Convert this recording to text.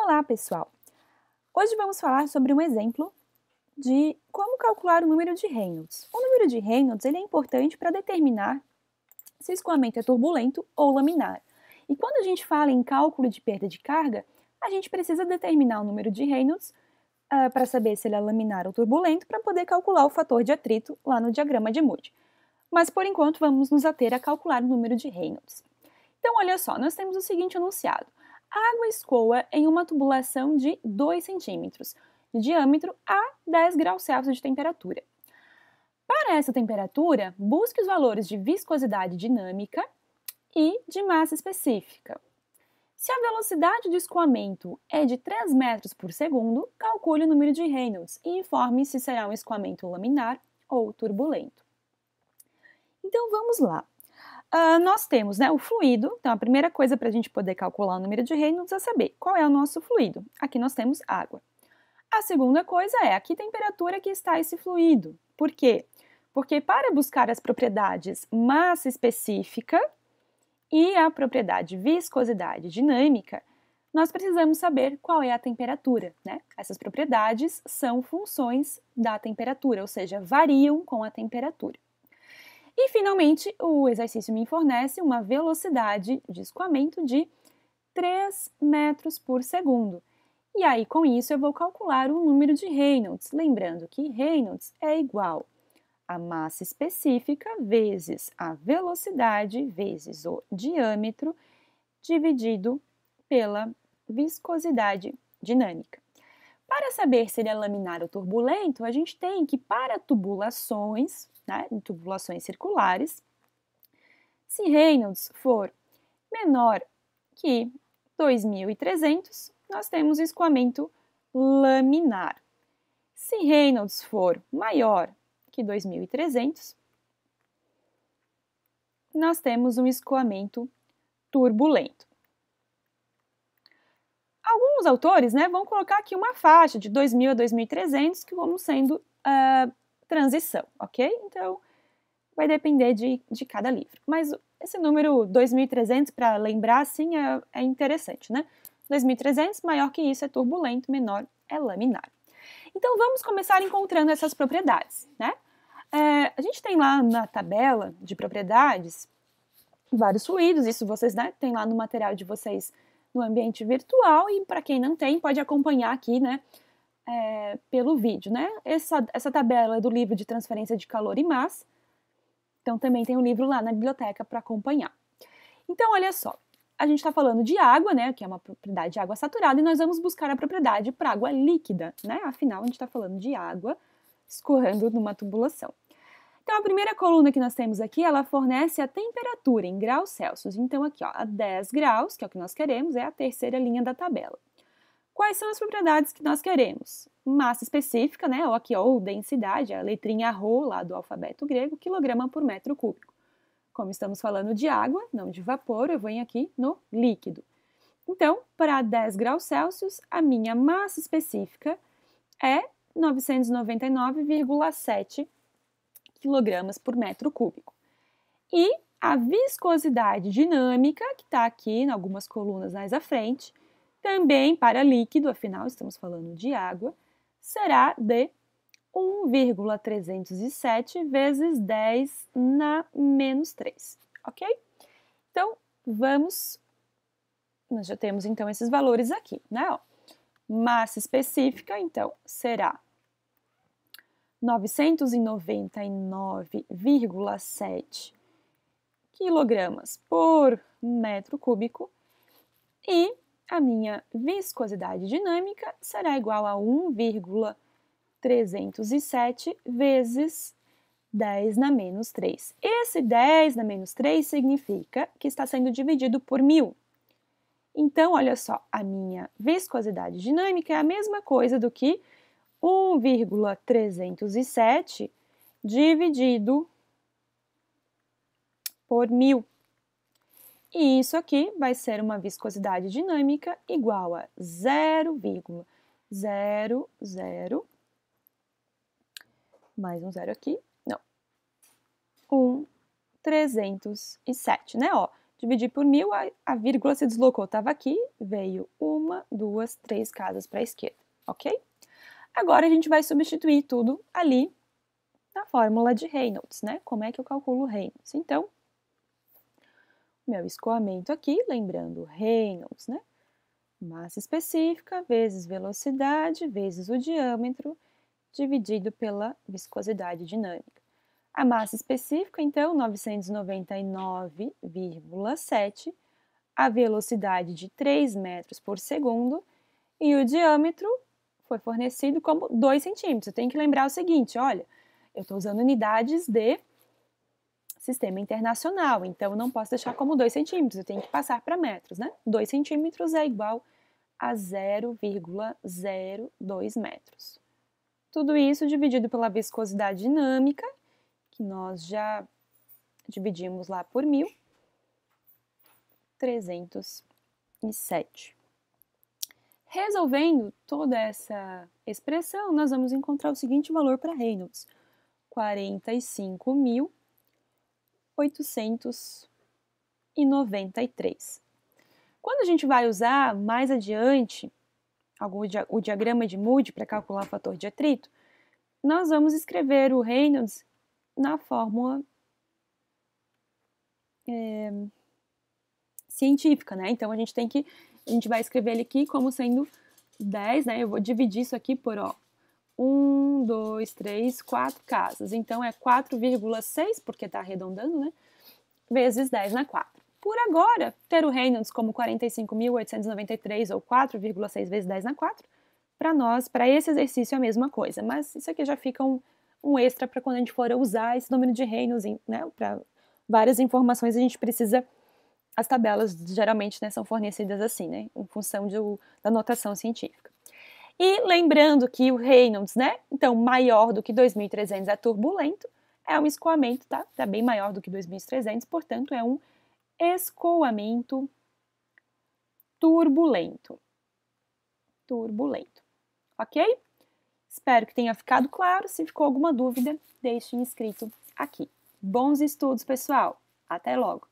Olá, pessoal! Hoje vamos falar sobre um exemplo de como calcular o número de Reynolds. O número de Reynolds ele é importante para determinar se o escoamento é turbulento ou laminar. E quando a gente fala em cálculo de perda de carga, a gente precisa determinar o número de Reynolds para saber se ele é laminar ou turbulento para poder calcular o fator de atrito lá no diagrama de Moody. Mas, por enquanto, vamos nos ater a calcular o número de Reynolds. Então, olha só, nós temos o seguinte enunciado. A água escoa em uma tubulação de 2 centímetros de diâmetro a 10 graus Celsius de temperatura. Para essa temperatura, busque os valores de viscosidade dinâmica e de massa específica. Se a velocidade de escoamento é de 3 metros por segundo, calcule o número de Reynolds e informe se será um escoamento laminar ou turbulento. Então, vamos lá. Nós temos o fluido, então a primeira coisa para a gente poder calcular o número de Reynolds é saber qual é o nosso fluido. Aqui nós temos água. A segunda coisa é a que temperatura que está esse fluido. Por quê? Porque para buscar as propriedades massa específica e a propriedade viscosidade dinâmica, nós precisamos saber qual é a temperatura, né? Essas propriedades são funções da temperatura, ou seja, variam com a temperatura. E, finalmente, o exercício me fornece uma velocidade de escoamento de 3 metros por segundo. E aí, com isso, eu vou calcular o número de Reynolds, lembrando que Reynolds é igual a massa específica vezes a velocidade vezes o diâmetro dividido pela viscosidade dinâmica. Para saber se ele é laminar ou turbulento, a gente tem que, para tubulações, em tubulações circulares, se Reynolds for menor que 2.300, nós temos escoamento laminar. Se Reynolds for maior que 2.300, nós temos um escoamento turbulento. Alguns autores vão colocar aqui uma faixa de 2.000 a 2.300 que como sendo transição, ok? Então, vai depender de cada livro. Mas esse número 2.300, para lembrar, assim, é interessante, né? 2.300, maior que isso é turbulento, menor é laminar. Então, vamos começar encontrando essas propriedades, né? A gente tem lá na tabela de propriedades vários fluidos, isso vocês têm lá no material de vocês no ambiente virtual e para quem não tem, pode acompanhar aqui, pelo vídeo, Essa tabela é do livro de transferência de calor e massa, então também tem um livro lá na biblioteca para acompanhar. Então, olha só, a gente está falando de água, que é uma propriedade de água saturada, e nós vamos buscar a propriedade para água líquida, Afinal, a gente está falando de água escorrendo numa tubulação. Então, a primeira coluna que nós temos aqui, ela fornece a temperatura em graus Celsius. Então, aqui, ó, a 10 graus, que é o que nós queremos, é a terceira linha da tabela. Quais são as propriedades que nós queremos? Massa específica, ou densidade, a letrinha ρ lá do alfabeto grego, quilograma por metro cúbico. Como estamos falando de água, não de vapor, eu venho aqui no líquido. Então, para 10 graus Celsius, a minha massa específica é 999,7 quilogramas por metro cúbico. E a viscosidade dinâmica, que está aqui em algumas colunas mais à frente, também para líquido, afinal estamos falando de água, será de 1,307 vezes 10 na menos 3, ok? Então, nós já temos então esses valores aqui, Massa específica, então, será 999,7 quilogramas por metro cúbico e a minha viscosidade dinâmica será igual a 1,307 vezes 10 na menos 3. Esse 10 na menos 3 significa que está sendo dividido por 1.000. Então, olha só, a minha viscosidade dinâmica é a mesma coisa do que 1,307 dividido por 1.000. E isso aqui vai ser uma viscosidade dinâmica igual a 0,00, mais um zero aqui, não, 307, Dividir por 1000, a vírgula se deslocou, estava aqui, veio 1, 2, 3 casas para a esquerda, ok? Agora a gente vai substituir tudo ali na fórmula de Reynolds, né? Como é que eu calculo Reynolds? Então, meu escoamento aqui, lembrando Reynolds, né? Massa específica vezes velocidade vezes o diâmetro dividido pela viscosidade dinâmica. A massa específica, então, 999,7, a velocidade de 3 metros por segundo e o diâmetro foi fornecido como 2 centímetros. Eu tenho que lembrar o seguinte, olha, eu estou usando unidades de sistema internacional, então eu não posso deixar como 2 centímetros, eu tenho que passar para metros, né? 2 centímetros é igual a 0,02 metros. Tudo isso dividido pela viscosidade dinâmica, que nós já dividimos lá por 1000, 307. Resolvendo toda essa expressão, nós vamos encontrar o seguinte valor para Reynolds: 45.893. Quando a gente vai usar mais adiante o diagrama de Moody para calcular o fator de atrito, nós vamos escrever o Reynolds na fórmula científica, né? Então a gente vai escrever ele aqui como sendo 10, né? Eu vou dividir isso aqui por 1, 2, 3, 4 casas. Então é 4,6, porque está arredondando, né? Vezes 10 na 4. Por agora, ter o Reynolds como 45.893 ou 4,6 vezes 10 na 4, para nós, para esse exercício é a mesma coisa, mas isso aqui já fica um extra para quando a gente for usar esse número de Reynolds, né? Para várias informações a gente precisa, as tabelas geralmente, né, são fornecidas assim, né? Em função da notação científica. E lembrando que o Reynolds, né, então maior do que 2.300 é turbulento, é um escoamento, tá? Tá bem maior do que 2.300, portanto é um escoamento turbulento. Turbulento. Ok? Espero que tenha ficado claro. Se ficou alguma dúvida, deixe inscrito aqui. Bons estudos, pessoal! Até logo!